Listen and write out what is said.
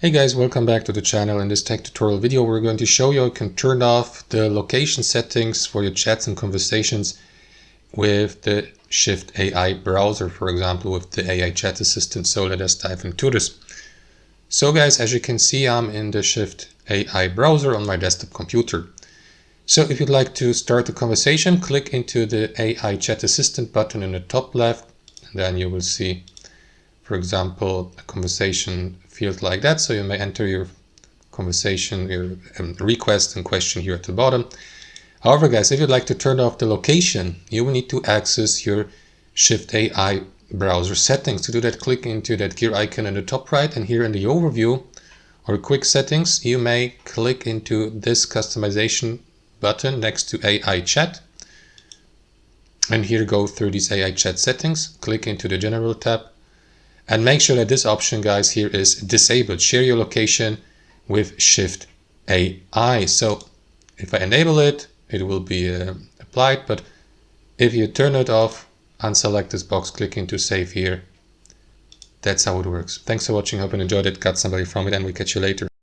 Hey guys, welcome back to the channel. In this tech tutorial video, we're going to show you how you can turn off the location settings for your chats and conversations with the Shift AI browser, for example, with the AI chat assistant. So let us dive into this. So guys, as you can see, I'm in the Shift AI browser on my desktop computer. So if you'd like to start a conversation, click into the AI chat assistant button in the top left, and then you will see, for example, a conversation field like that. So you may enter your conversation, your request and question here at the bottom. However, guys, if you'd like to turn off the location, you will need to access your Shift AI browser settings. To do that, click into that gear icon in the top right, and here in the overview or quick settings, you may click into this customization button next to AI chat. And here go through these AI chat settings, click into the general tab, and make sure that this option, guys, here is disabled. Share your location with Shift AI. So if I enable it, it will be applied. But if you turn it off, unselect this box, click into save here. That's how it works. Thanks for watching. Hope you enjoyed it, got somebody from it, and we catch you later.